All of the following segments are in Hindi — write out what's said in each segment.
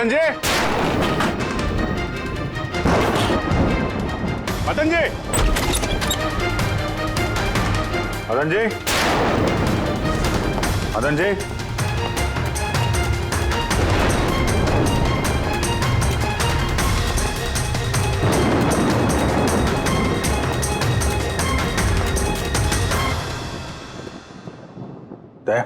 मदन जी, मदन जी, मदन जी, मदन जी, दया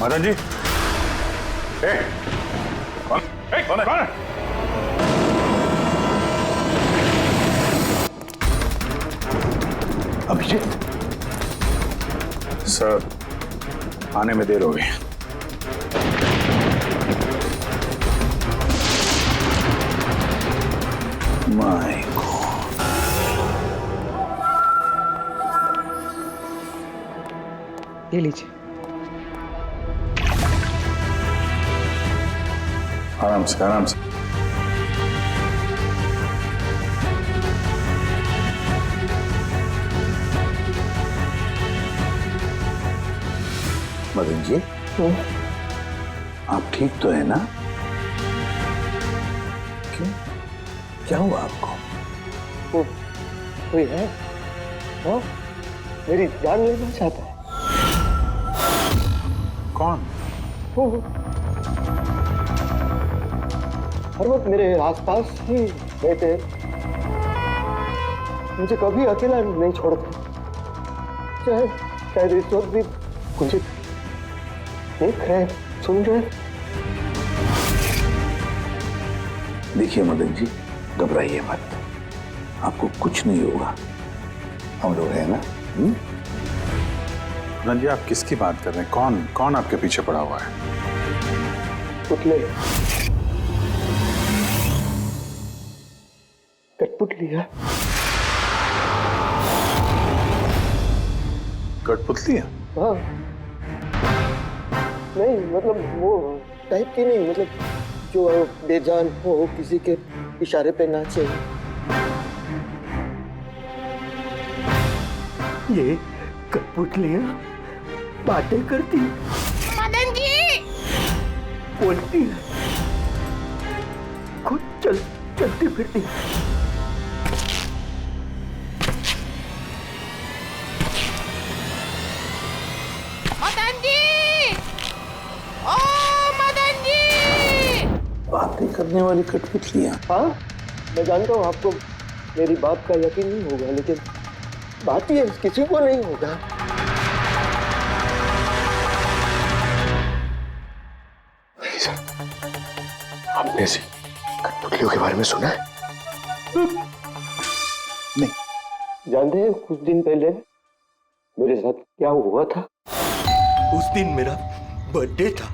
मदन जी, कौन है? अभिजीत सर, आने में देर हो गई। माय गॉड, ये लीजिए। आराम से, आराम से। मदन जी, आप ठीक तो है ना? क्यों, क्या हुआ आपको? कोई है? हाँ? मेरी जान लेना चाहता है। कौन? हर वक्त मेरे आसपास ही रहते, मुझे कभी अकेला नहीं छोड़ते। शायद इस वक्त भी मुझे देख रहे, सुन रहे। देखिए मदन जी, घबराइए मत, आपको कुछ नहीं होगा, हम लोग हैं ना। मदन जी, आप किसकी बात कर रहे हैं? कौन कौन आपके पीछे पड़ा हुआ है? पुतले, कठपुतलियां। कठपुतली है? हाँ, नहीं मतलब वो टाइप की नहीं, मतलब जो बेजान हो, किसी के इशारे पे नाचे। ये कठपुतलियां बातें करती, मदन जी बोलती, खुद चलती फिरती। मदन जी, ओ मदन जी। बातें करने वाली कठपुतलियां? हाँ, मैं जानता हूँ आपको मेरी बात का यकीन नहीं होगा, लेकिन बात ही है, किसी को नहीं होगा। आपने ऐसी कठपुतलियों के बारे में सुना है? नहीं। जानते हैं कुछ दिन पहले मेरे साथ क्या हुआ था? उस दिन मेरा बर्थडे था,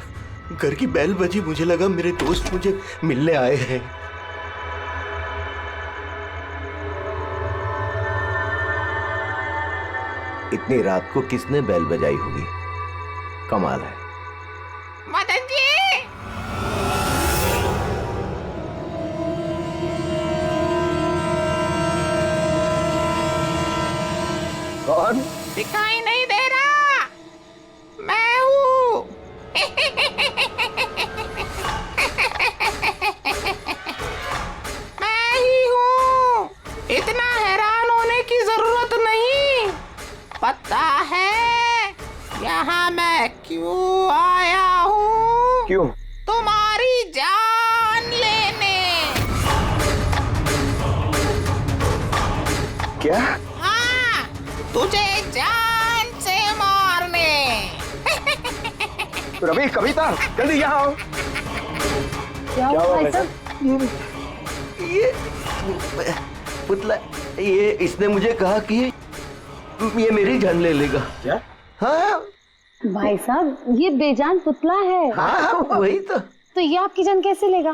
घर की बेल बजी, मुझे लगा मेरे दोस्त मुझे मिलने आए हैं। इतनी रात को किसने बेल बजाई होगी? कमाल है। मदन जी, कौन? दिखाई नहीं दे रहा, मैं हूँ। मैं ही हूँ, इतना हैरान होने की जरूरत नहीं। पता है यहाँ मैं क्यों आया हूँ? क्यों? तुम्हारी जान लेने। क्या? हाँ, तुझे जान से मारने। रवि, कविता, जल्दी यहाँ आओ। क्या हुआ भाई साहब? ये पुतला, ये इसने मुझे कहा कि ये मेरी जान ले लेगा। क्या? हाँ भाई साहब, ये बेजान पुतला है। हाँ, वही तो ये आपकी जान कैसे लेगा?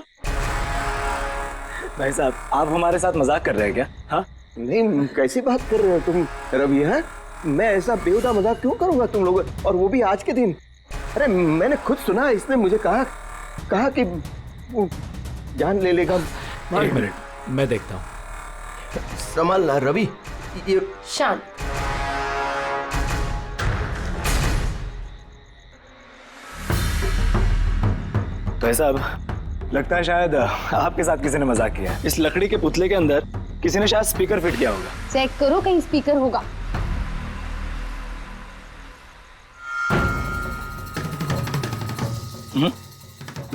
भाई साहब, आप हमारे साथ मजाक कर रहे हैं क्या? हाँ, नहीं, कैसी बात कर रहे हो तुम रवि? है मैं ऐसा बेहुदा मजाक क्यों करूंगा तुम लोग, और वो भी आज के दिन? अरे मैंने खुद सुना, इसने मुझे कहा कि वो जान ले लेगा। एक मिनट, मैं देखता हूँ। संभालना रवि, ये शांत। भाई साहब, लगता है शायद आपके साथ किसी ने मजाक किया है। इस लकड़ी के पुतले के अंदर किसी ने शायद स्पीकर फिट किया होगा। चेक करो कहीं स्पीकर होगा।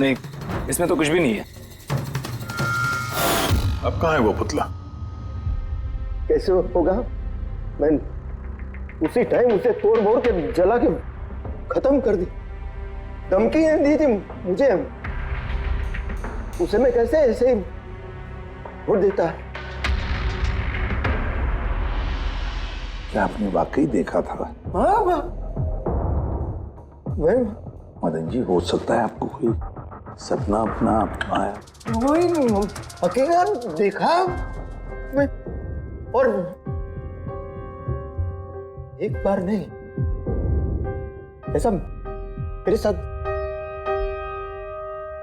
नहीं, इसमें तो कुछ भी नहीं है। अब कहाँ है वो पुतला? कैसे होगा? मैं उसी टाइम उसे तोड़ मोड़ के जला के खत्म कर दी। धमकी दी थी मुझे, उसे मैं कैसे ऐसे छोड़ देता है? क्या आपने वाकई देखा था? हाँ, मैं मदन जी, हो सकता है आपको कोई सपना अपना आया। वही अकेला देखा मैं, और एक बार नहीं, ऐसा मेरे साथ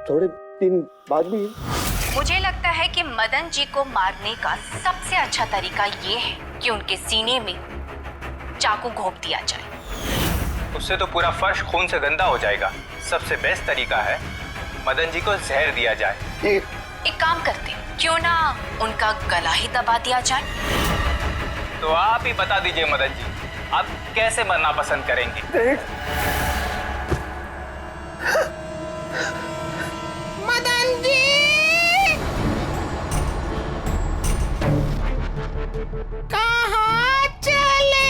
थोड़े दिन बाद भी। मुझे लगता है कि मदन जी को मारने का सबसे अच्छा तरीका ये है कि उनके सीने में चाकू घोंप दिया जाए। उससे तो पूरा फर्श खून से गंदा हो जाएगा। सबसे बेस्ट तरीका है मदन जी को जहर दिया जाए। एक काम करते, क्यों ना उनका गला ही दबा दिया जाए? तो आप ही बता दीजिए मदन जी, आप कैसे मरना पसंद करेंगे? मदन जी, कहाँ चले?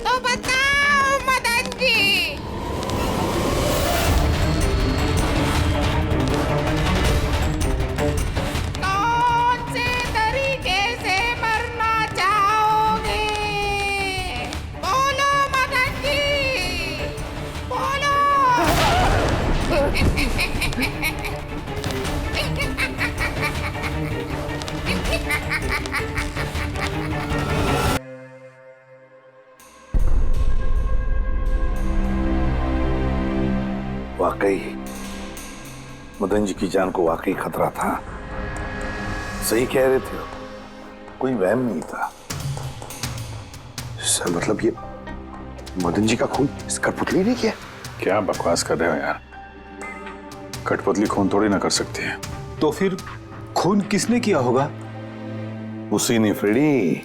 तो बताओ मदन जी, कौन से तरीके से मरना चाहोगे? बोलो मदन जी, बोलो। वाकई मदन जी की जान को वाकई खतरा था। सही कह रहे थे, कोई वहम नहीं था। सर मतलब ये मदन जी का खून इस कठपुतली ने किया? क्या बकवास कर रहे हो यार? कठपुतली खून थोड़ी ना कर सकती है। तो फिर खून किसने किया होगा? उसी ने फ्रेडी,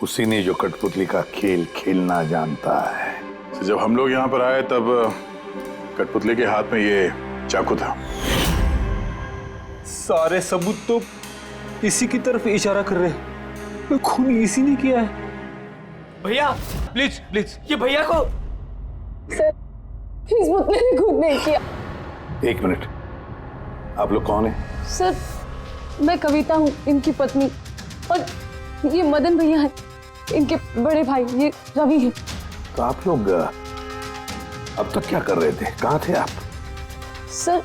उसी ने जो कठपुतली का खेल खेलना जानता है। जब हम लोग यहाँ पर आए तब कठपुतली के हाथ में ये चाकू था। सारे सबूत तो इसी की तरफ इशारा कर रहे हैं। खून इसी ने किया है। भैया प्लीज प्लीज, ये भैया को। सर, इस पुतले ने खुद नहीं किया। एक मिनट, आप लोग कौन हैं? सर, मैं कविता हूँ, इनकी पत्नी, और ये मदन भैया है, इनके बड़े भाई, ये रवि है। तो आप लोग अब तक क्या कर रहे थे? कहाँ थे आप? सर,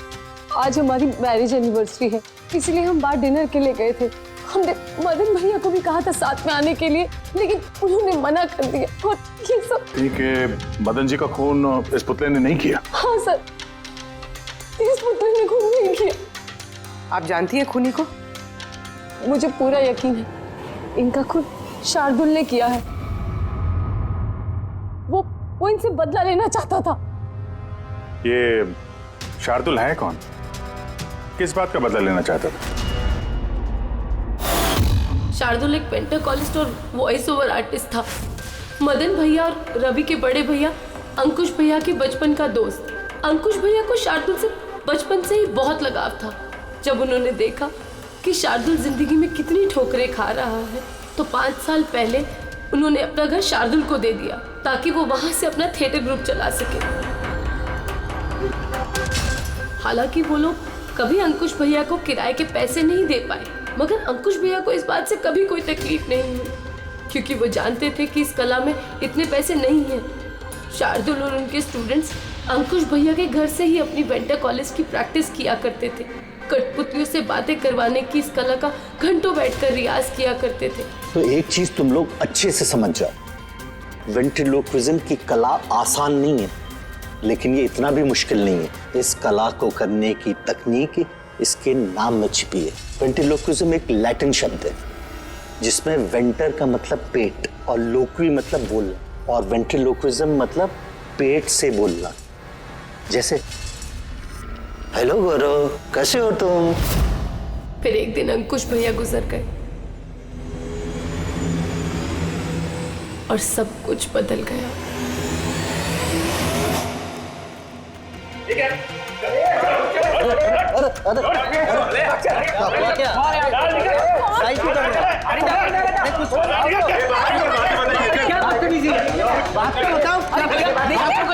आज हमारी मैरिज एनिवर्सरी है, इसलिए हम बाहर डिनर के लिए गए थे। हमने मदन भैया को भी कहा था साथ में आने के लिए, लेकिन उन्होंने मना कर दिया। और ये सब ठीक है, मदन जी का खून इस पुतले ने नहीं किया? हाँ सर, इस पुतले ने खून नहीं किया। आप जानती हैं खूनी को? मुझे पूरा यकीन है, इनका खून शार्दुल ने किया है। वो इनसे बदला लेना चाहता था। ये शार्दुल है कौन? किस बात का बदला लेना चाहता था? शार्दुल एक पेंटाकोलिस्ट और वॉइस ओवर आर्टिस्ट था। मदन भैया और रवि के बड़े भैया अंकुश भैया के बचपन का दोस्त। अंकुश भैया को शार्दुल से बचपन से ही बहुत लगाव था। जब उन्होंने देखा कि शार्दुल जिंदगी में कितनी ठोकरें खा रहा है, तो 5 साल पहले उन्होंने अपना घर शार्दुल को दे दिया ताकि वो वहां से अपना थिएटर ग्रुप चला सके। हालांकि वो लोग कभी अंकुश भैया को किराए के पैसे नहीं दे पाए, मगर अंकुश भैया को इस बात से कभी कोई तकलीफ नहीं हुई, क्योंकि वो जानते थे कि इस कला में इतने पैसे नहीं हैं। शार्दुल और उनके स्टूडेंट्स अंकुश भैया के घर से ही अपनी वेंटर कॉलेज की प्रैक्टिस किया करते थे। कठपुतलियों से बातें करवाने की इस कला का घंटों बैठकर रियाज किया करते थे। तो एक चीज तुम लोग अच्छे से समझ जाओ, वेंट्रिलोक्विज्म की कला आसान नहीं है, लेकिन ये इतना भी मुश्किल नहीं है। इस कला को करने की तकनीक इसके नाम में छिपी है। वेंट्रिलोक्विज्म एक लैटिन शब्द है जिसमें वेंटर का मतलब पेट और लोक्वी मतलब बोलना, और वेंट्रिलोक्विज्म मतलब पेट से बोलना। जैसे हेलो गौरव, कैसे हो तुम? फिर एक दिन अंकुश भैया गुजर गए और सब कुछ बदल गया।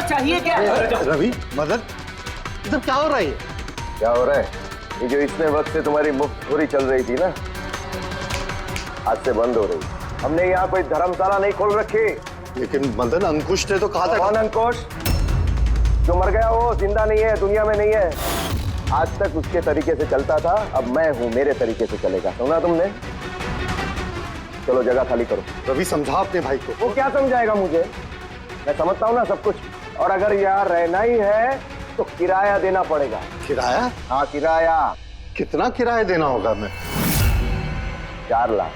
चाहिए क्या? रवि, मदन, इधर क्या हो रहा है? क्या हो रहा है? ये जो इतने वक्त से तुम्हारी मुफ्तखोरी चल रही थी ना, आज से बंद हो रही। हमने यहाँ कोई धर्मशाला नहीं खोल रखी। लेकिन मदन, अंकुश ने तो कहा था। कौन अंकुश? जो मर गया वो जिंदा नहीं है, दुनिया में नहीं है। आज तक उसके तरीके से चलता था, अब मैं हूँ, मेरे तरीके से चलेगा। सुना तुमने? चलो जगह खाली करो। रवि, समझा अपने भाई को। वो क्या समझाएगा मुझे? मैं समझता हूँ ना सब कुछ। और अगर यहाँ रहना ही है तो किराया देना पड़ेगा। किराया? हाँ, किराया। कितना किराया देना होगा हमें? 4 लाख।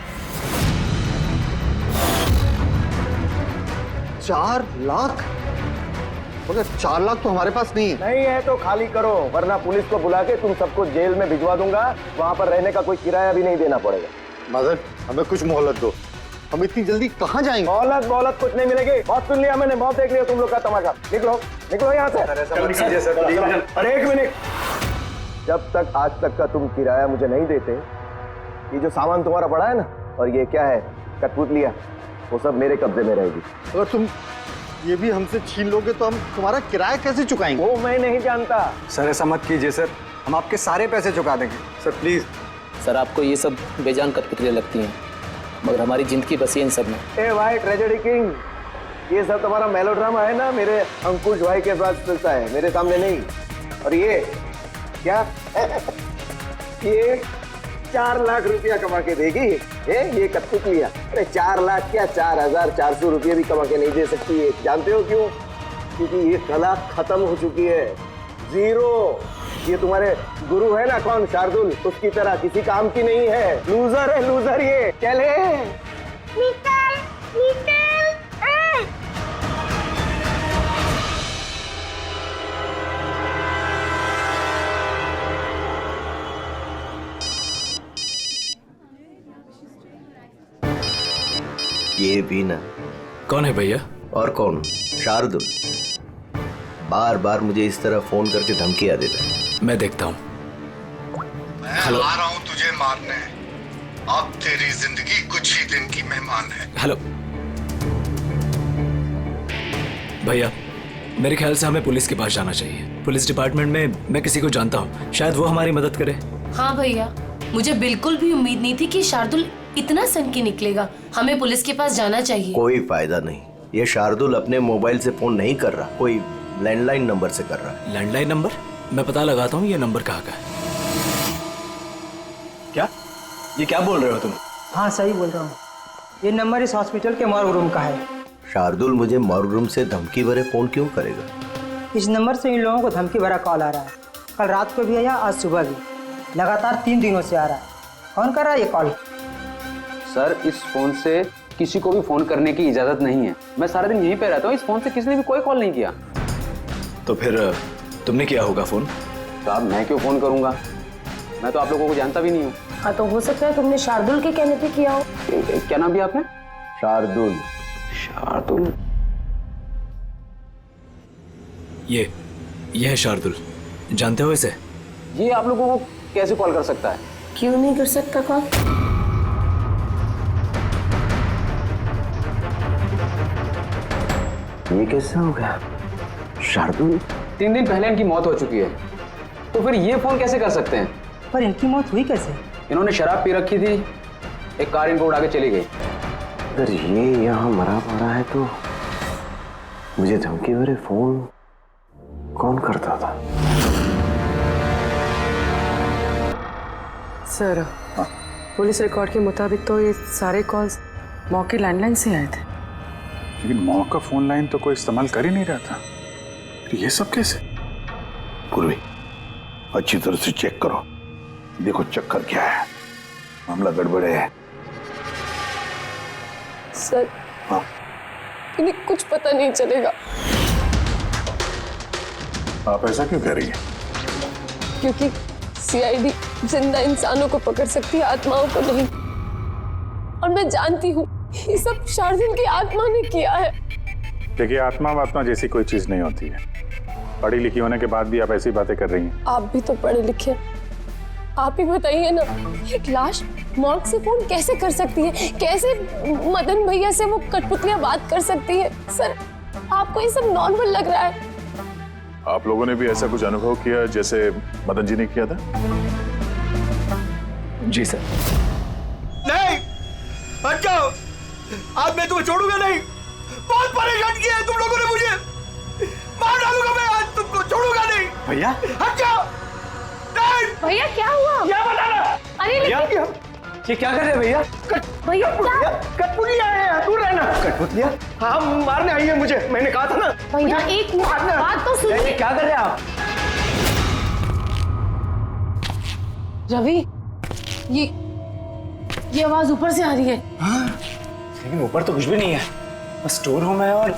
4 लाख? मगर 4 लाख तो हमारे पास नहीं है। नहीं है तो खाली करो, वरना पुलिस को बुला के तुम सबको जेल में भिजवा दूंगा। वहां पर रहने का कोई किराया भी नहीं देना पड़ेगा। मदन, हमें कुछ मोहलत दो। हम इतनी जल्दी कहाँ जाएंगे? मोहलत कुछ नहीं मिलेगी। बहुत सुन लिया मैंने, बहुत देख लिया तुम लोग का तमाशा। निकलो निकलो यहाँ से। अरे एक मिनट, जब तक आज तक का तुम किराया मुझे नहीं देते, ये जो सामान तुम्हारा पड़ा है ना, और ये क्या है, कठपुतलियां, वो सब मेरे कब्जे में रहेगी। अगर तुम ये भी हमसे छीन लोगे तो हम तुम्हारा किराया कैसे चुकाएंगे? वो मैं नहीं जानता। सर ऐसा मत कीजिए सर, हम आपके सारे पैसे चुका देंगे। Sir please. सर आपको ये सब बेजान कठपुतलियां लगती हैं, मगर हमारी जिंदगी बसी है इन सब में। ए भाई ट्रेजेडी किंग, ये सब तुम्हारा मेलोड्रामा है ना, मेरे अंकुश भाई के पास चलता है, मेरे सामने नहीं। और ये क्या? ये 4 लाख रुपया कमा के देगी ये कठपुतलियां? अरे 4 लाख क्या, 4,400 रुपये भी कमा के नहीं दे सकती है। जानते हो क्यों? क्योंकि ये कला खत्म हो चुकी है, जीरो। ये तुम्हारे गुरु है ना, कौन, शार्दुल, उसकी तरह किसी काम की नहीं है। लूजर है, लूजर ये। चले निकल निकल। ये भी ना। कौन है भैया? और कौन? शार्दुल। बार बार मुझे इस तरह फोन करके धमकियां देता है। मैं देखता हूँ। मैं आ रहा हूँ तुझे मारने। अब तेरी जिंदगी कुछ ही दिन की मेहमान है। हेलो भैया, मेरे ख्याल से हमें पुलिस के पास जाना चाहिए। पुलिस डिपार्टमेंट में मैं किसी को जानता हूँ, शायद वो हमारी मदद करे। हाँ भैया, मुझे बिल्कुल भी उम्मीद नहीं थी कि शार्दुल इतना सनकी निकलेगा। हमें पुलिस के पास जाना चाहिए। कोई फायदा नहीं, ये शार्दुल अपने मोबाइल से फोन नहीं कर रहा, कोई लैंडलाइन नंबर से कर रहा है। Landline number? मैं पता लगाता हूँ ये नंबर कहाँ का है। क्या? ये क्या बोल रहे हो तुम? हाँ सही बोल रहा हूँ, ये नंबर इस हॉस्पिटल के मॉर्ग रूम का है। शार्दुल मुझे मॉर्ग रूम से धमकी भरे फोन क्यों करेगा? इस नंबर से इन लोगों को धमकी भरा कॉल आ रहा है। कल रात को भी आया, आज सुबह भी, लगातार 3 दिनों से आ रहा है। कौन कर रहा है ये कॉल? सर इस फोन से किसी को भी फोन करने की इजाजत नहीं है। मैं सारा दिन यहीं पे रहता हूँ, इस फोन से किसी ने भी कोई कॉल नहीं किया। तो फिर तुमने किया होगा फोन? साहब मैं क्यों फोन करूंगा, मैं तो आप लोगों को जानता भी नहीं हूँ। हाँ तो हो सकता है तुमने शार्दुल के कहने पे किया हो। क्या नाम दिया आपने? शार्दुल। शार्दुल? ये है शार्दुल, जानते हो इसे? ये आप लोगों को कैसे कॉल कर सकता है? क्यों नहीं कर सकता कॉल? ये कैसे हो गया? शार्दुल? 3 दिन पहले इनकी मौत हो चुकी है। तो फिर ये फोन कैसे कर सकते हैं? पर इनकी मौत हुई कैसे? इन्होंने शराब पी रखी थी, एक कार इनको उड़ा के चली गई। अगर ये यहाँ मरा पड़ा है तो मुझे धमकी भरे फोन कौन करता था? सर, पुलिस रिकॉर्ड के मुताबिक तो ये सारे कॉल्स मौके लैंडलाइन से आए थे। लेकिन मौ का फोन लाइन तो कोई इस्तेमाल कर ही नहीं रहा था। फिर ये सब कैसे? पूर्वी, अच्छी तरह से चेक करो, देखो चक्कर क्या है, मामला गड़बड़ है। सर, इन्हें कुछ पता नहीं चलेगा। आप ऐसा क्यों कह रही हैं? क्योंकि सीआईडी जिंदा इंसानों को पकड़ सकती है, आत्माओं को नहीं। और मैं जानती हूँ ये सब शार्दुल की आत्मा ने किया है। देखिए, आत्मा जैसी कोई चीज नहीं होती है। पढ़ी लिखी होने के बाद भी आप ऐसी बातें कर रही हैं। आप भी तो पढ़े लिखे, आप ही बताइए ना, एक लाश मौत से फोन कैसे कर सकती है? कैसे मदन भैया से वो कठपुतलियां बात कर सकती है? सर, आपको ये सब नॉर्मल लग रहा है? आप लोगों ने भी ऐसा कुछ अनुभव किया जैसे मदन जी ने किया था? जी सर। नहीं, हट जाओ, आज मैं तुम्हें छोड़ूंगा नहीं। बहुत परेशान किया है तुम लोगों ने मुझे, मार डालूंगा मैं, आज तुमको छोड़ूंगा नहीं। भैया, हट जाओ। नहीं भैया, क्या हुआ? क्या बताना? अरे भैया, ये क्या कर रहे हैं भैया? भैया, कठपुतलियां हैं, दूर रहना। कठपुतलियां? हाँ, मारने आई है मुझे, मैंने कहा था ना। भैया, एक बात तो सुनिए। क्या कर रहे हैं आप? रवि, ये आवाज ऊपर से आ रही है। हाँ, लेकिन ऊपर तो कुछ भी नहीं है, बस स्टोर रूम है और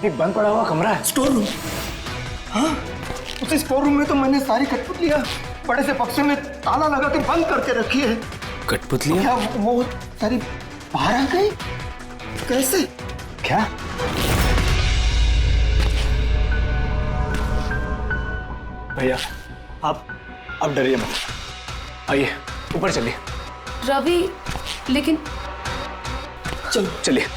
एक बंद पड़ा हुआ कमरा है। Store room? हाँ, उसी स्टोर रूम में तो मैंने सारी कठपुतलियां बड़े से बक्से में ताला लगा के बंद करके रखी है। कठपुतलियां? क्या वो सारी बाहर आ गई? कैसे? क्या? भैया, आप डरिए मत, आइए ऊपर चलिए। रवि, लेकिन चलो चलिए,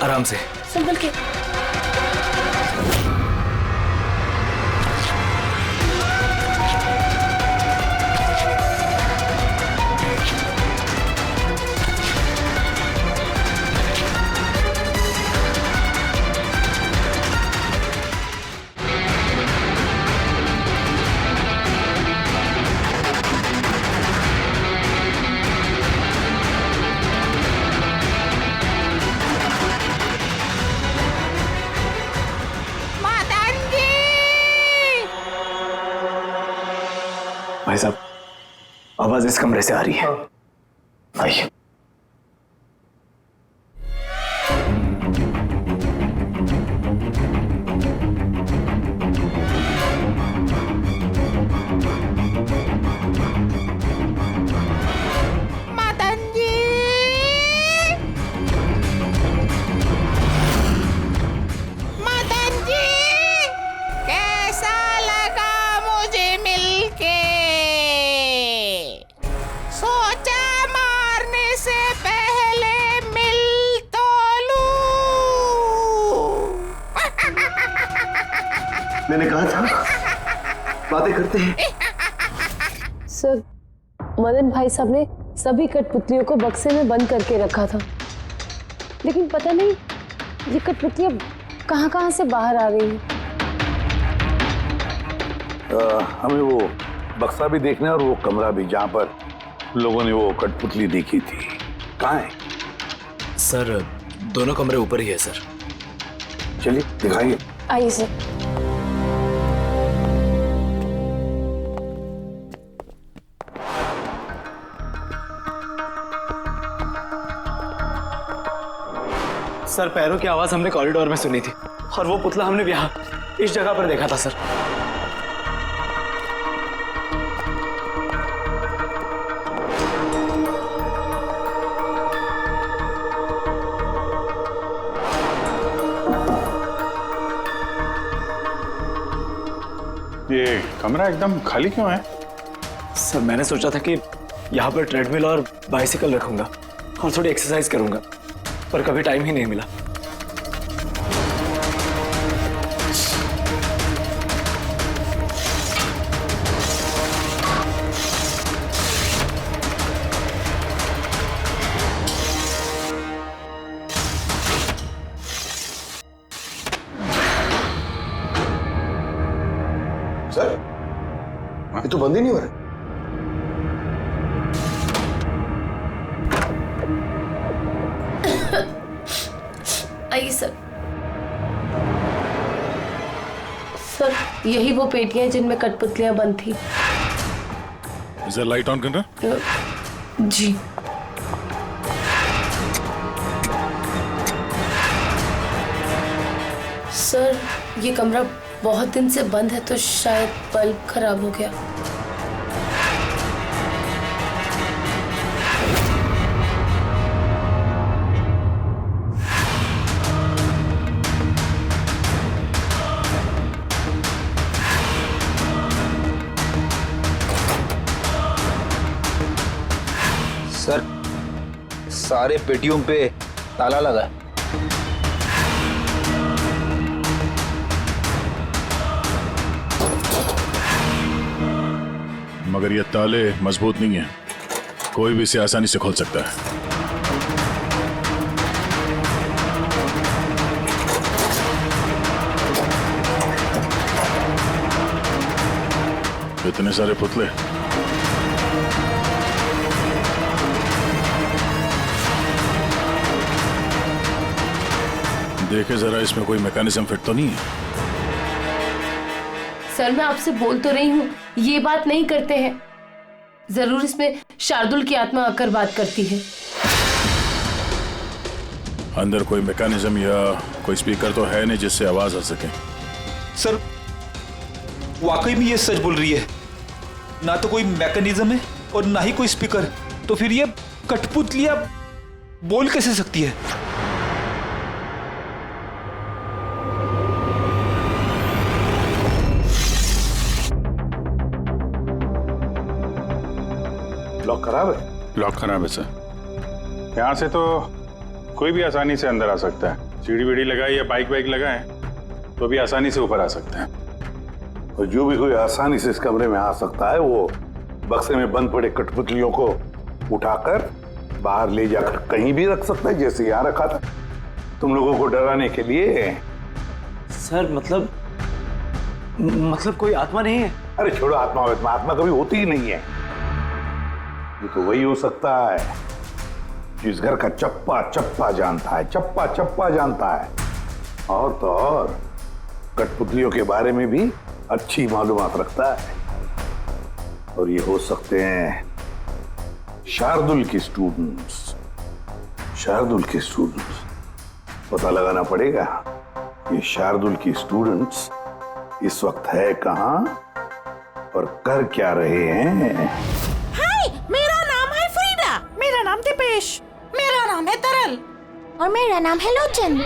आराम से, संभल के। भाई साहब, आवाज इस कमरे से आ रही है। आइए। मदन जी, मदन जी, कैसा लगा मुझे मिलके? सोचा मारने से पहले मिल तो लूं। मैंने कहा था बातें करते हैं। सर, मदन भाई साहब ने सभी कठपुतलियों को बक्से में बंद करके रखा था, लेकिन पता नहीं ये कठपुतलियां कहां से बाहर आ रही हैं। हमें वो बक्सा भी देखना है और वो कमरा भी जहाँ पर लोगों ने वो कठपुतली देखी थी। कहाँ है? सर, दोनों कमरे ऊपर ही है सर। चलिए दिखाइए। आइए सर। सर, पैरों की आवाज हमने कॉरिडोर में सुनी थी और वो पुतला हमने भी यहाँ इस जगह पर देखा था सर। ये कमरा एकदम खाली क्यों है? सर, मैंने सोचा था कि यहाँ पर ट्रेडमिल और बाइसिकल रखूंगा और थोड़ी एक्सरसाइज करूंगा, पर कभी टाइम ही नहीं मिला। सर ये तो बंद ही नहीं हो रहा। आइए सर। सर यही वो पेटियां हैं जिनमें कठपुतलियां बंद थी। इधर लाइट ऑन करना। जी। सर ये कमरा बहुत दिन से बंद है तो शायद बल्ब खराब हो गया। सर सारे पेटियों पे ताला लगा है। मगर ये ताले मजबूत नहीं है, कोई भी इसे आसानी से खोल सकता है। इतने सारे पुतले, देखे जरा इसमें कोई मैकेनिज्म फिट तो नहीं है। सर मैं आपसे बोल तो रही हूँ ये बात नहीं करते हैं, जरूर इसमें शार्दुल की आत्मा आकर बात करती है। अंदर कोई मैकेनिज्म या कोई स्पीकर तो है नहीं जिससे आवाज आ सके। सर वाकई में ये सच बोल रही है, ना तो कोई मैकेनिज्म है और ना ही कोई स्पीकर, तो फिर ये कठपुतलियां बोल कैसे सकती है? लॉक खराब है? लॉक खराब है सर। यहाँ से तो कोई भी आसानी से अंदर आ सकता है। सीढ़ी वीढ़ी लगाए या बाइक वाइक लगाए तो भी आसानी से ऊपर आ सकते हैं। और जो भी कोई आसानी से इस कमरे में आ सकता है वो बक्से में बंद पड़े कठपुतलियों को उठाकर बाहर ले जाकर कहीं भी रख सकता है, जैसे यहाँ रखा था तुम लोगों को डराने के लिए। सर मतलब कोई आत्मा नहीं है? अरे छोड़ो आत्मा, आत्मा कभी होती ही नहीं है। ये तो वही हो सकता है जिस घर का चप्पा चप्पा जानता है, चप्पा चप्पा जानता है। और तो और कठपुतलियों के बारे में भी अच्छी मालूमात रखता है। और ये हो सकते हैं शार्दुल के स्टूडेंट्स। शार्दुल के स्टूडेंट्स पता लगाना पड़ेगा ये शार्दुल के स्टूडेंट्स इस वक्त है कहां और कर क्या रहे हैं। मेरा नाम है फ्रीडा। मेरा नाम दीपेश। मेरा नाम है तरल। और मेरा नाम है लोचन।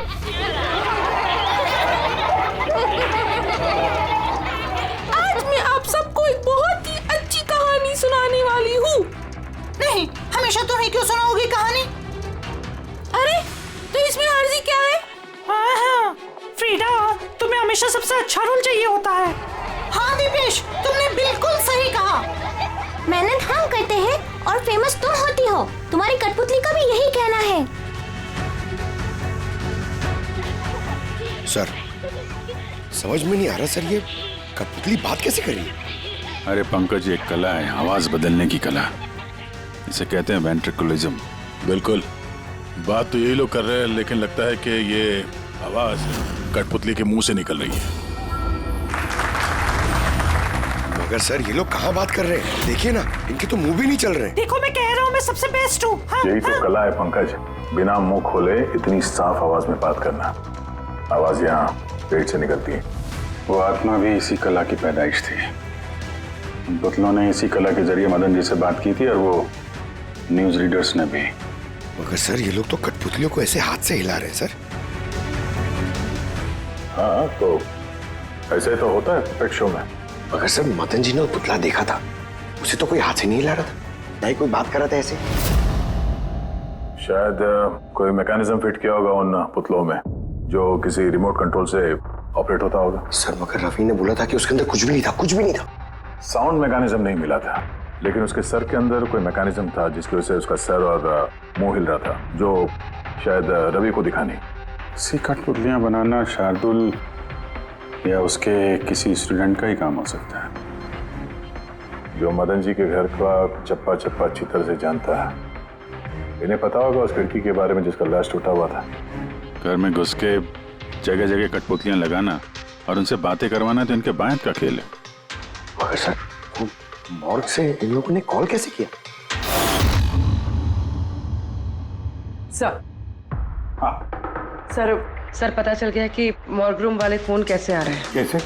आज मैं आप सबको एक बहुत ही अच्छी कहानी सुनाने वाली हूँ। नहीं, हमेशा तुम ही क्यों सुनाओगी कहानी? अरे तो इसमें अर्जी क्या है? हाँ, फ्रीडा तुम्हें हमेशा सबसे अच्छा रोल चाहिए होता है। हाँ दीपेश, तुमने बिल्कुल सही कहा। मेहनत हम करते हैं और फेमस तुम होती हो। तुम्हारी कठपुतली का भी यही कहना है। सर समझ में नहीं आ रहा सर, ये कठपुतली बात कैसे करी? अरे पंकज, एक कला है आवाज बदलने की कला, इसे कहते हैं वेंट्रिकुलिज्म। बिल्कुल, बात तो यही लोग कर रहे हैं, लेकिन लगता है कि ये आवाज कठपुतली के मुंह से निकल रही है। मगर सर ये लोग कहाँ बात कर रहे हैं? देखिए ना, इनके तो मुंह भी नहीं चल रहे। देखो मैं कह रहा हूँ मैं सबसे बेस्ट हूँ। यही तो कला है पंकज, बिना मुंह खोले इतनी साफ आवाज में बात करना। आवाज यहाँ पेट से निकलती है। वो आत्मा भी इसी कला की पैदाइश थी। उन पुतलों ने इसी कला के जरिए मदन जी से बात की थी और वो न्यूज रीडर्स ने भी। मगर सर ये लोग तो कठपुतलियों को ऐसे हाथ से हिला रहे हैं सर। हाँ तो ऐसे तो होता है पेट शो में। मगर सर मदन जी ने वो पुतला देखा था, उसे तो कोई हाथ से नहीं हिला रहा था, ना ही कोई बात कर रहा था ऐसे। शायद कोई मैकेनिज्म फिट किया होगा उन पुतलों में जो किसी रिमोट कंट्रोल से ऑपरेट होता होगा। सर मगर रवि ने बोला था कि उसके अंदर कुछ भी नहीं था, कुछ भी नहीं था। साउंड मैकेनिज्म नहीं मिला था, लेकिन उसके सर के अंदर कोई मैकेनिज्म था जिसकी वजह से उसका सर और मुंह हिल रहा था, जो शायद रवि को दिखानी। सी कठपुतलियां बनाना शार्दुल या उसके किसी स्टूडेंट का ही काम हो सकता है जो मदन जी के घर का चप्पा चप्पा अच्छी तरह से जानता है। इन्हें पता होगा उस खिड़की के बारे में जिसका लाश टूटा हुआ था। घर में घुस के जगह जगह कठपुतलियां लगाना और उनसे बातें करवाना तो इनके बायत का खेल है। मगर सर, मॉर्ग से इन लोगों ने कॉल कैसे किया? सर, हाँ सर पता चल गया कि मॉर्ग रूम वाले फोन कैसे आ रहे हैं। कैसे?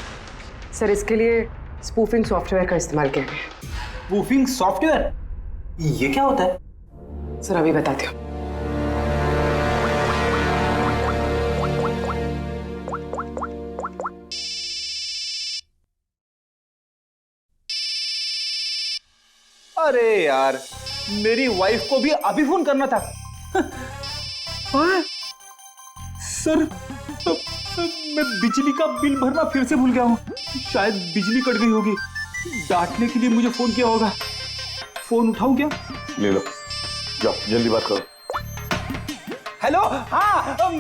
सर इसके लिए स्पूफिंग सॉफ्टवेयर का इस्तेमाल किया गया। Spoofing software? ये क्या होता है? सर अभी बताती हूँ। अरे यार, मेरी वाइफ को भी अभी फोन करना था। हाँ? सर, मैं बिजली का बिल भरना फिर से भूल गया हूँ। शायद बिजली कट गई होगी। डांटने के लिए मुझे फोन किया होगा। फोन उठाऊं क्या? ले लो, जाओ जल्दी बात करो। हेलो, हाँ,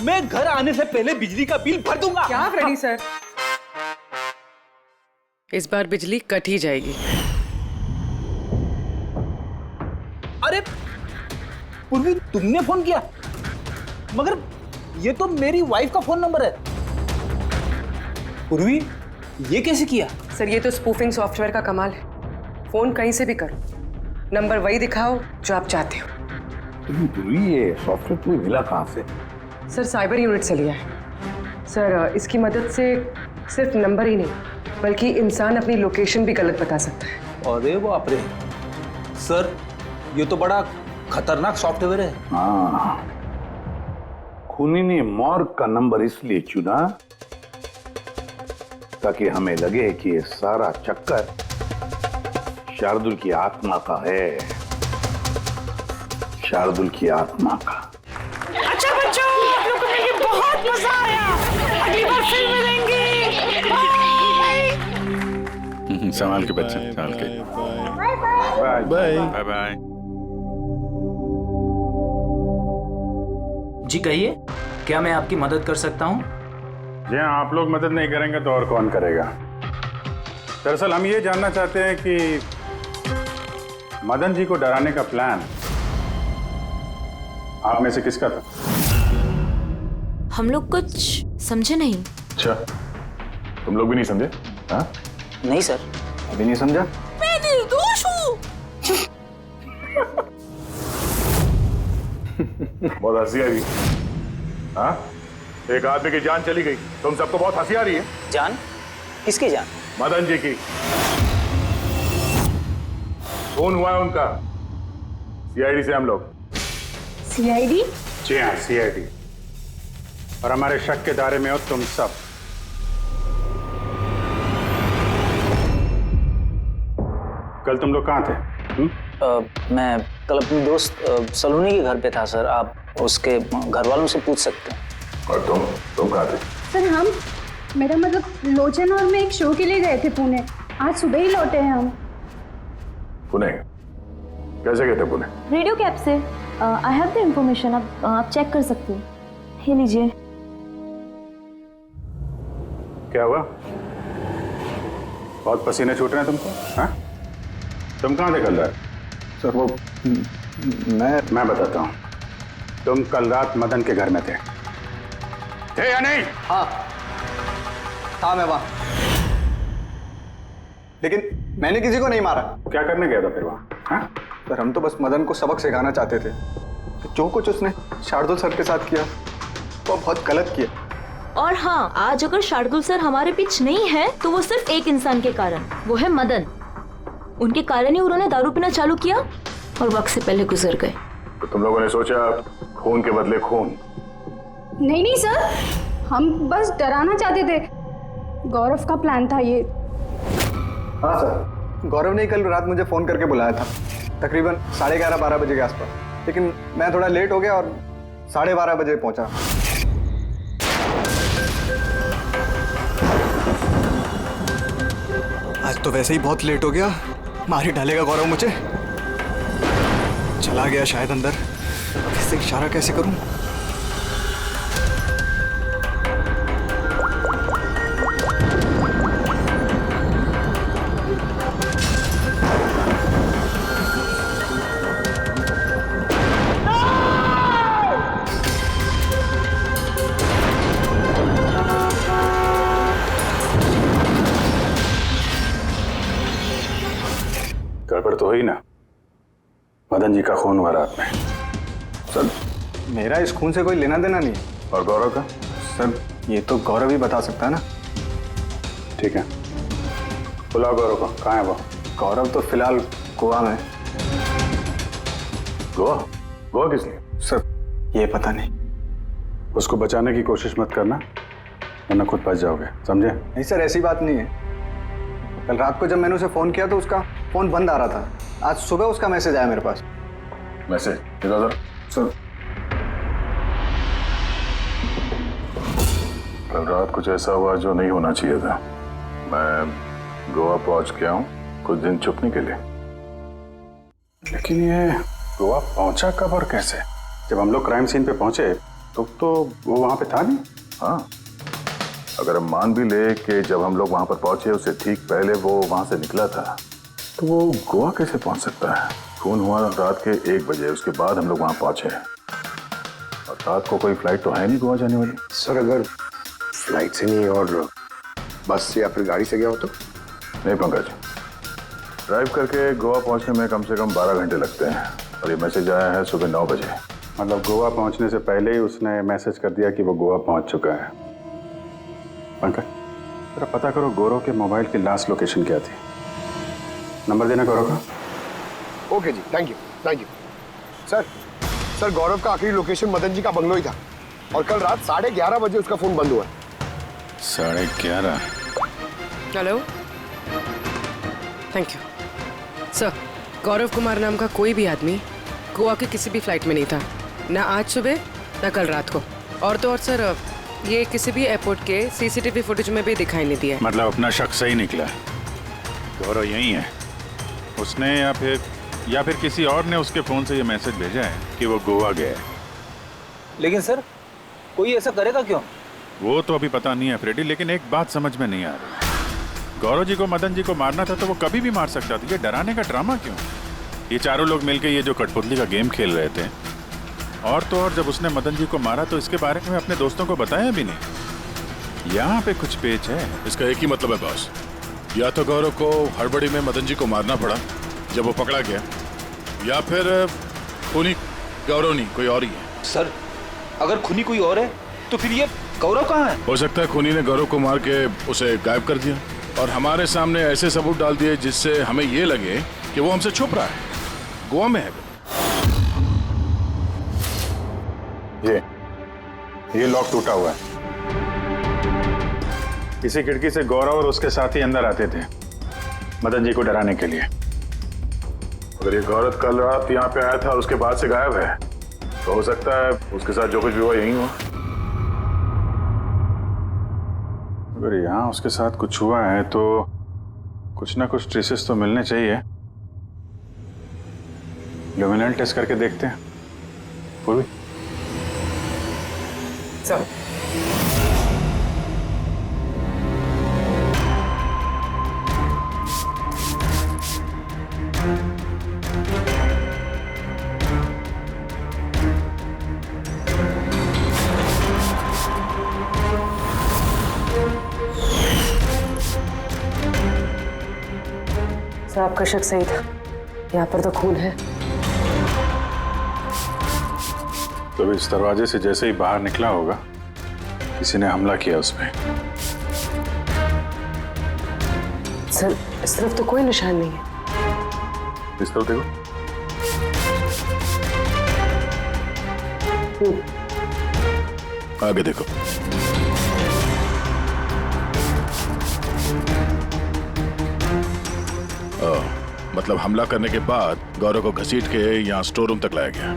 मैं घर आने से पहले बिजली का बिल भर दूंगा। क्या फ्रेडी सर, इस बार बिजली कट ही जाएगी। अरे पूर्वी, तुमने फोन किया? मगर ये तो मेरी वाइफ का फोन नंबर है। पूर्वी, ये कैसे किया? सर ये तो स्पूफिंग सॉफ्टवेयर का कमाल है। फोन कहीं से भी करो, नंबर वही दिखाओ जो आप चाहते हो। ये सॉफ्टवेयर तुम्हें मिला कहाँ से? सर साइबर यूनिट से लिया है। सर इसकी मदद से सिर्फ नंबर ही नहीं बल्कि इंसान अपनी लोकेशन भी गलत बता सकता है। अरे बाप रे, सर ये तो बड़ा खतरनाक सॉफ्टवेयर है। हाँ, खूनी ने मॉर्ग का नंबर इसलिए चुना ताकि हमें लगे कि ये सारा चक्कर शार्दुल की आत्मा का है। शार्दुल की आत्मा का। अच्छा बच्चों, आप लोगों को मिलके बहुत मजा आया। अगली बार फिर मिलेंगे। बाय। संभाल के बच्चे, संभाल के। Bye bye. Bye bye bye. जी कहिए, क्या मैं आपकी मदद कर सकता हूँ? जी हाँ, आप लोग मदद नहीं करेंगे तो और कौन करेगा? दरअसल हम ये जानना चाहते हैं कि मदन जी को डराने का प्लान आप में से किसका था? हम लोग कुछ समझे नहीं। अच्छा, तुम लोग भी नहीं समझे? हाँ? नहीं सर। अभी नहीं समझा? मैं निर्दोष हूँ। बहुत हंसी आ रही है। हाँ? एक आदमी की जान चली गई, तुम सबको बहुत हंसी आ रही है। जान? किसकी जान? मदन जी की। फोन हुआ है उनका सीआईडी से हम लोग। सीआईडी? जी हाँ, सीआईडी। और हमारे शक के दायरे में हो तुम सब। कल तुम लोग कहाँ थे? मैं कल अपने दोस्त सलोनी के घर पे था सर। आप उसके घर वालों से पूछ सकते हैं। और तुम कहाँ थे? सर हम, मेरा मतलब लोचन और मैं एक शो के लिए गए थे पुणे। आज सुबह ही लौटे हैं हम। पुणे? कैसे गए थे पुणे? रेडियो कैब से। आई हैव द इंफॉर्मेशन, आप चेक कर सकते हो। ये लीजिए। क्या हुआ? बहुत पसीने छूट रहे हैं तुमको? हाँ? तुम कहाँ थे कल रात? सर वो मैं बताता हूँ। तुम कल रात मदन के घर में थे या नहीं? हाँ मैं वहाँ, लेकिन मैंने किसी को नहीं मारा। क्या करने गया था फिर वहाँ? हाँ? सर हम तो बस मदन को सबक सिखाना चाहते थे। जो कुछ उसने शार्दुल सर के साथ किया वो बहुत गलत किया। और हाँ, आज अगर शार्दुल सर हमारे बीच नहीं है तो वो सिर्फ एक इंसान के कारण, वो है मदन। उनके कारण ही उन्होंने दारू पीना चालू किया और वक्त से पहले गुजर गए। तो तुम लोगों ने सोचा खून के बदले खून? नहीं सर, हम बस डराना चाहते थे। गौरव का प्लान था ये। हाँ सर, गौरव ने कल रात मुझे फोन करके बुलाया था तकरीबन 11:30-12 बजे के आसपास, लेकिन मैं थोड़ा लेट हो गया और 12:30 बजे पहुंचा। आज तो वैसे ही बहुत लेट हो गया, मार ही डालेगा गौरव मुझे। चला गया शायद अंदर, अब इससे इशारा कैसे करूं? खबर तो हुई ना, मदन जी का खून हुआ रात में। सर मेरा इस खून से कोई लेना देना नहीं। और गौरव का? सर ये तो गौरव ही बता सकता है ना। ठीक है, बुलाओ गौरव को। कहाँ है वो? गौरव तो फिलहाल गोवा में। गोवा? गोवा किस लिए? सर ये पता नहीं। उसको बचाने की कोशिश मत करना, वरना खुद बच जाओगे, समझे? नहीं सर, ऐसी बात नहीं है। कल रात को जब मैंने उसे फोन किया तो उसका फोन बंद आ रहा था। आज सुबह उसका मैसेज आया मेरे पास। मैसेज? इधर सर कल रात कुछ ऐसा हुआ जो नहीं होना चाहिए था। मैं गोवा पहुंच गया हूँ कुछ दिन छुपने के लिए। लेकिन ये गोवा पहुंचा कब और कैसे? जब हम लोग क्राइम सीन पे पहुंचे तो वो वहां पे था नहीं। हाँ, अगर हम मान भी ले कि जब हम लोग वहां पर पहुंचे उससे ठीक पहले वो वहां से निकला था, तो वो गोवा कैसे पहुंच सकता है? खून हुआ रात के 1 बजे, उसके बाद हम लोग वहां पहुंचे और रात को कोई फ्लाइट तो है नहीं गोवा जाने वाली। सर अगर फ्लाइट से नहीं और बस से या फिर गाड़ी से गया हो तो? नहीं पंकज, ड्राइव करके गोवा पहुंचने में कम से कम 12 घंटे लगते हैं और ये मैसेज आया है सुबह 9 बजे। मतलब गोवा पहुंचने से पहले ही उसने मैसेज कर दिया कि वो गोवा पहुंच चुका है। पंकज जरा पता करो गौरव के मोबाइल की लास्ट लोकेशन क्या थी। नंबर देना गौरव का। Okay ji, thank you. Sir Gaurav का आखिरी लोकेशन मदन जी का बंगलो ही था और कल रात 11:30 बजे उसका फोन बंद हुआ। 11:30? Hello, thank you sir. Gaurav Kumar नाम का कोई भी आदमी गोवा के किसी भी फ्लाइट में नहीं था, ना आज सुबह ना कल रात को। और तो और सर ये किसी भी एयरपोर्ट के सीसीटीवी फुटेज में भी दिखाई नहीं दिया। मतलब अपना शक सही निकला, गौरव यही है उसने या फिर किसी और ने उसके फोन से ये मैसेज भेजा है कि वो गोवा गया है। लेकिन सर कोई ऐसा करेगा क्यों? वो तो अभी पता नहीं है फ्रेडी, लेकिन एक बात समझ में नहीं आ रही। गौरव जी को मदन जी को मारना था तो वो कभी भी मार सकता था। ये डराने का ड्रामा क्यों? ये चारों लोग मिलकर ये जो कठपुतली का गेम खेल रहे थे। और तो और जब उसने मदन जी को मारा तो इसके बारे में अपने दोस्तों को बताया भी नहीं। यहाँ पे कुछ पेच है। इसका एक ही मतलब है बॉस, या तो गौरव को हड़बड़ी में मदन जी को मारना पड़ा जब वो पकड़ा गया, या फिर खूनी गौरव नहीं कोई और ही है। सर अगर खूनी कोई और है तो फिर ये गौरव कहाँ है? हो सकता है खूनी ने गौरव को मार के उसे गायब कर दिया और हमारे सामने ऐसे सबूत डाल दिए जिससे हमें ये लगे कि वो हमसे छुप रहा है, गोवा में है। ये लॉक टूटा हुआ है। इसी खिड़की से गौरव और उसके साथी अंदर आते थे मदन जी को डराने के लिए। अगर ये गौरव कल रात यहाँ पे आया था उसके बाद से गायब है तो हो सकता है उसके साथ जो कुछ भी हुआ यही हुआ। अगर यहाँ उसके साथ कुछ हुआ है तो कुछ ना कुछ ट्रेसेस तो मिलने चाहिए। ल्यूमिनल टेस्ट करके देखते हैं। पूर्वी सर आपका शक सही था, यहाँ पर तो खून है। तो इस दरवाजे से जैसे ही बाहर निकला होगा किसी ने हमला किया उस पे। सर इस तरफ तो कोई निशान नहीं है। इस तरफ देखो। आगे देखो। मतलब हमला करने के बाद गौरव को घसीट के यहाँ स्टोर रूम तक लाया गया।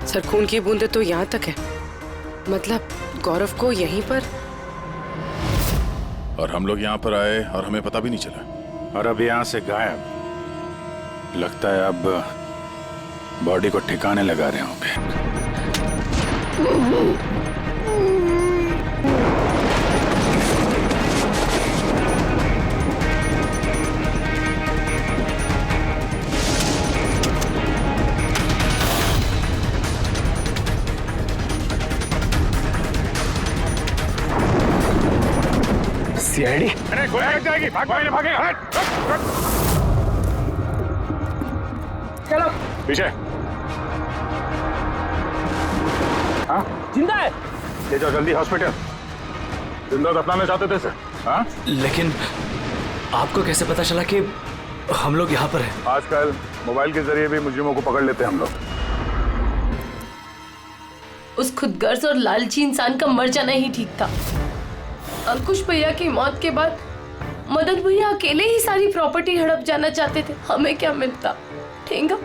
सर खून की बूंदें तो यहाँ तक है, मतलब गौरव को यहीं पर। और हम लोग यहाँ पर आए और हमें पता भी नहीं चला। और अब यहाँ से गायब। लगता है अब बॉडी को ठिकाने लगा रहे होंगे। सीआईडी? अरे गोया लग जाएगी, भागे, हट। चलो पीछे। हाँ जिंदा है। ले जाओ जल्दी हॉस्पिटल। जिंदा दफनाना चाहते थे सर। हाँ लेकिन आपको कैसे पता चला कि हम लोग यहाँ पर हैं? आजकल मोबाइल के जरिए भी मुजरिमों को पकड़ लेते हैं हम लोग। उस खुदगर्ज और लालची इंसान का मर जाना ही ठीक था। अंकुश भैया की मौत के बाद मदन भैया अकेले ही सारी प्रॉपर्टी हड़प जाना चाहते थे। हमें क्या मिलता? ठेंगा।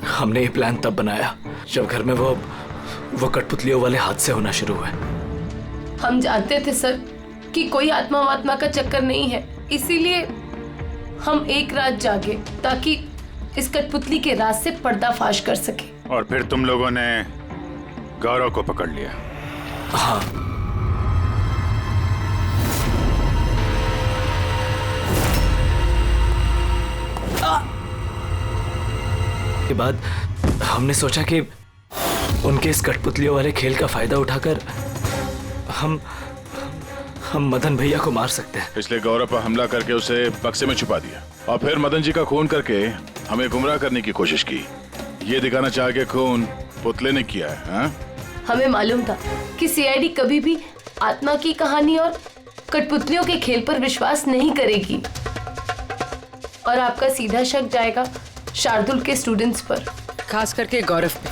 हमने ये प्लान तब बनाया जब घर में वो कठपुतलियों वाले हादसे होना शुरू हुए। हम जानते थे सर कि कोई आत्मा वात्मा का चक्कर नहीं है, इसीलिए हम एक रात जागे ताकि इस कठपुतली के राज से पर्दाफाश कर सके। और फिर तुम लोगों ने गौरव को पकड़ लिया? हाँ। के बाद हमने सोचा कि उनके इस कठपुतलियों वाले खेल का फायदा उठाकर हम मदन भैया को मार सकते हैं। इसलिए गौरव पर हमला करके उसे बक्से में छुपा दिया और फिर मदन जी का खून करके हमें गुमराह करने की कोशिश की। ये दिखाना चाह के खून पुतले ने किया है। हाँ? हमें मालूम था कि सीआईडी कभी भी आत्मा की कहानी और कठपुतलियों के खेल पर विश्वास नहीं करेगी और आपका सीधा शक जाएगा शार्दुल के स्टूडेंट्स पर, खास करके गौरव पे।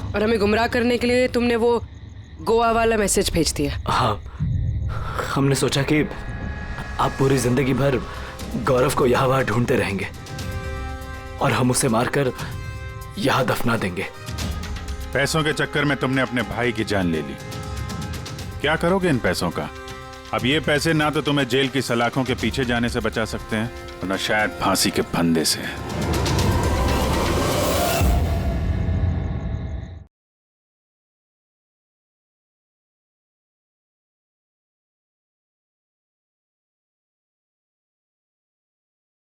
और हमें गुमराह करने के लिए तुमने वो गोवा वाला मैसेज भेज दिया। हाँ, हमने सोचा कि आप पूरी जिंदगी भर गौरव को यहाँ वहाँ ढूंढते रहेंगे और हम उसे मारकर यहाँ दफना देंगे। पैसों के चक्कर में तुमने अपने भाई की जान ले ली। क्या करोगे इन पैसों का? अब ये पैसे ना तो तुम्हें जेल की सलाखों के पीछे जाने से बचा सकते हैं और न शायद फांसी के फंदे से।